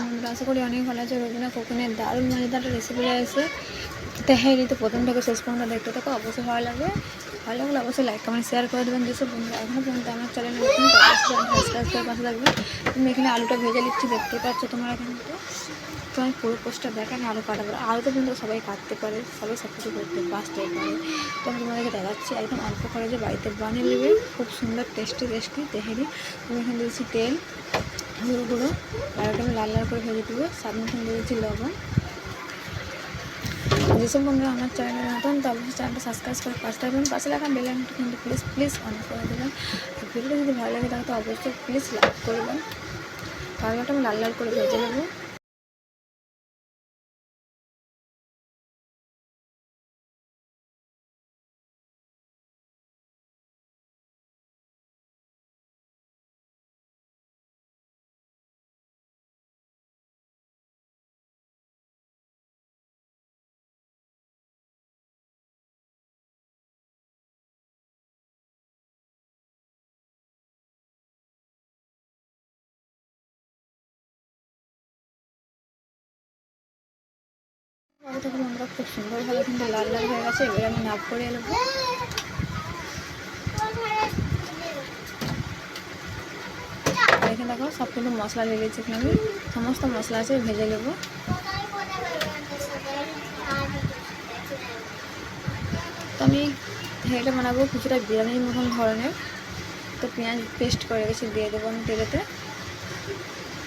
বন্ধুরা, আশা করি অনেক ভালো আছে। রবিনা কোকিনের দারুণ মজাদার রেসিপি রয়েছে তেহারি। তো প্রথম থেকে শেষ পর্যন্ত দেখতে থাকো, অবশ্যই ভালো লাগবে। ভালো লাগলে অবশ্যই লাইক কমেন্ট শেয়ার করে দেবেন। যেসব বন্ধুরা এখনও পর্যন্ত আমার চ্যানেলে নতুন, তো অবশ্যই সাবস্ক্রাইব করে পাশে থাকবে। তুমি এখানে আলুটা ভেজে নিচ্ছি, দেখতে পাচ্ছ তোমরা কিন্তু। তো আমি পুরো পোস্টটা দেখেন আলু কাটা পারে, আলু তো কিন্তু সবাই কাটতে পারে, সবাই সব কিছু করতে বাঁচতে পারে। তো আমি তোমাদেরকে দেখাচ্ছি একদম অল্প খরচে বাড়িতে বানিয়ে নেবে খুব সুন্দর টেস্টি তেহারি। আমি এখানে দিয়েছি তেল, হলুদ গুঁড়ো, আর ওটা আমি লাল লাল করে ভেজে দেবো। স্বাদ মতন দিয়েছি লবণ। যেসব বন্ধুরা আমার চ্যানেলের নতুন, তো অবশ্যই চ্যানেলটা সাবস্ক্রাইব করে পাশে থাকবেন। পাশে রাখা বেল আইকনটা কিন্তু প্লিজ অন করে দেবেন। ভিডিওটা যদি ভালো লাগে তাহলে তো অবশ্যই প্লিজ লাইক করবেন। তাহলে আমি লাল লাল করে ভেজে নেবো। আগে থেকে বন্ধুরা খুব সুন্দরভাবে কিন্তু লাল লাল হয়ে গেছে। এবার আমি নাপ করে নেবো। এখানে দেখো সব কিন্তু মশলা লেগেছে, এখানে আমি সমস্ত মশলা আছে ভেজে নেবো। তো আমি এটা বানাবো কিছুটা বিরিয়ানির মতন ধরনের। তো পেঁয়াজ পেস্ট করে রেখেছি, দিয়ে দেবো আমি তেলেতে।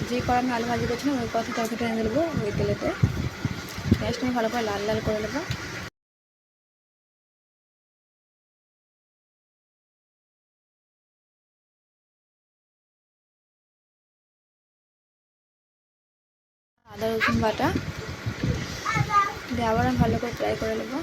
যে কড়া আমি আলু ভাজি করছিলাম ওই কথা তরকারিটা এনে দেবো ওই তেলেতে। পেঁয়াজটা আমি ভালো করে লাল লাল করে নেবো। আদা রসুন বাটা দিয়ে আবার আমি ভালো করে ফ্রাই করে নেবো।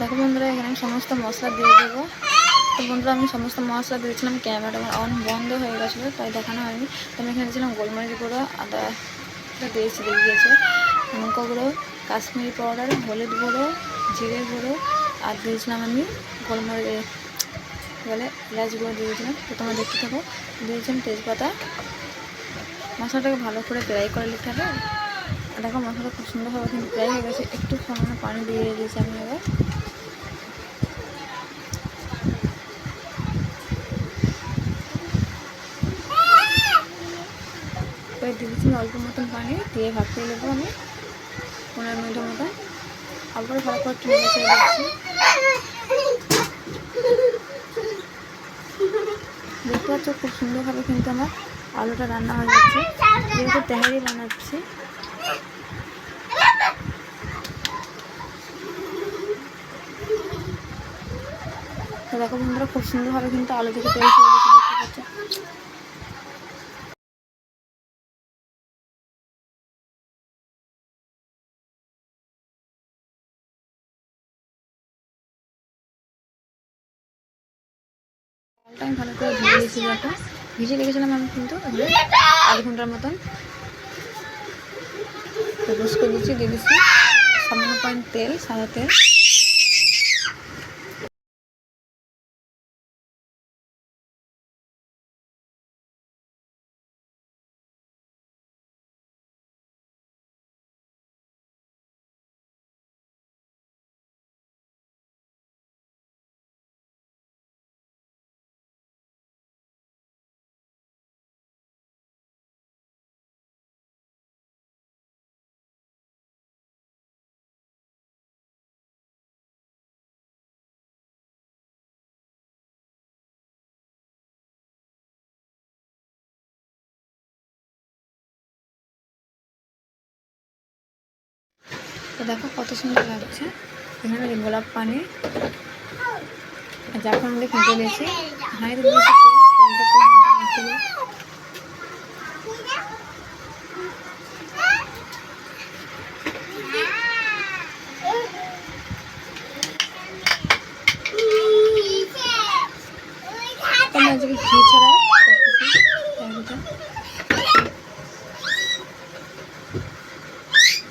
দেখো বন্ধুরা, এখানে আমি সমস্ত মশলা দিয়ে দেবো। তো বন্ধুরা আমি সমস্ত মশলা দিয়েছিলাম, ক্যামেরাটা আমার অন বন্ধ হয়ে গেছিলো, তাই দেখানো হয়নি। তো আমি এখানে দিয়েছিলাম গোলমরিচ গুঁড়ো, আদা দিয়েছি, দিয়ে দিয়েছে লঙ্কা গুঁড়ো, কাশ্মীরি পাউডার, হলুদ গুঁড়ো, জিরে গুঁড়ো, আর দিয়েছিলাম আমি গোলমরিচ বলে এলাচ গুঁড়ো দিয়েছিলাম। তো তোমরা দেখতে থাকো। দিয়েছিলাম তেজপাতা। মশলাটাকে ভালো করে ফ্রাই করে নিতে হবে। দেখো মশলাটা খুব সুন্দরভাবে কিন্তু ফ্রাই হয়ে গেছে। একটু সামান্য পানি দিয়ে দিয়েছি আমি এবার। এবার দিয়েছি অল্প মতন পানি দিয়ে ভাপিয়ে নেবো আমি 15 মিনিটের মতন। আবার ভালো করে টেনে ছেড়ে দিচ্ছি। দেখতে পাচ্ছ খুব সুন্দরভাবে কিন্তু আমার আলুটা রান্না হয়ে যাচ্ছে। যেহেতু তেহারি বানাচ্ছি, তো দেখো বন্ধুরা খুব সুন্দরভাবে কিন্তু আলু থেকে তেল ছেড়ে দিচ্ছি, দেখতে পাচ্ছ। চালটা আমি ভালো করে ধুয়ে দিয়েছি, দেখো ভিজে রেখেছিলাম আমি কিন্তু আধ ঘন্টার মতন। রোস্ট করে দিচ্ছি, দিয়ে দিচ্ছি সামান্য পয়েন্ট তেল, সাদা তেল। তো দেখো কত সুন্দর লাগছে। এখানে গোলাপ পানি জাফরান দিয়ে ফেটে দিয়েছি। হাঁড়িতে দিয়েছি তেল, আমি আজকে ঘি ছাড়া করতেছি।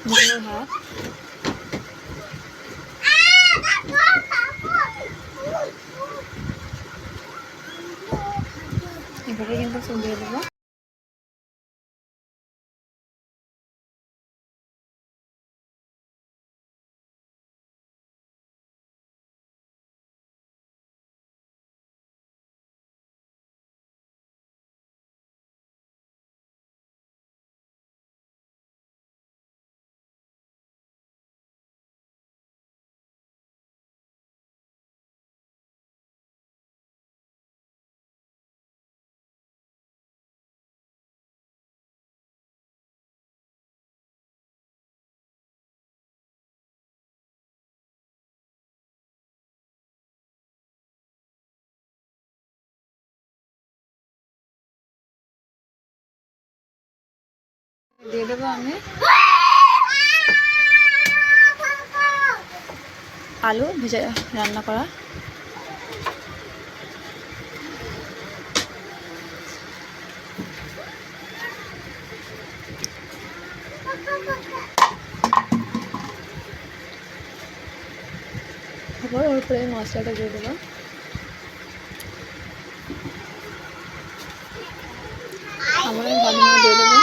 মুগের ভাত, এবারে কিন্তু সব দিয়ে দেবো। দিয়ে দেবো আমি আলু ভেজে রান্না করা। তারপর ওর উপরে মশলাটা দিয়ে দেবো। আবার আমি দিয়ে দেবো।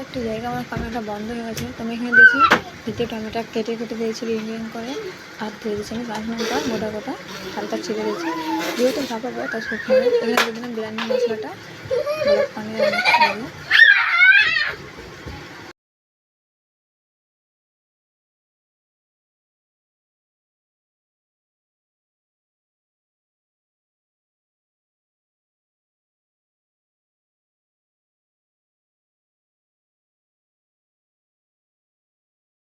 একটা জায়গা আমার ক্যামেরাটা বন্ধ হয়ে গেছে, তো আমি এখানে দেখি দ্বিতীয় টমেটো কেটে কেটে দিয়েছি রিং করে, আর দিয়ে দিয়েছি আমি কাঁচা লঙ্কা গোটা গোটা হালকা ছিঁড়ে দিয়েছি। যেহেতু ভাপাবো তার শুকনো এখানে দিয়ে দিলাম বিরিয়ানি মশলাটা, গরম পানি রান্না করবো।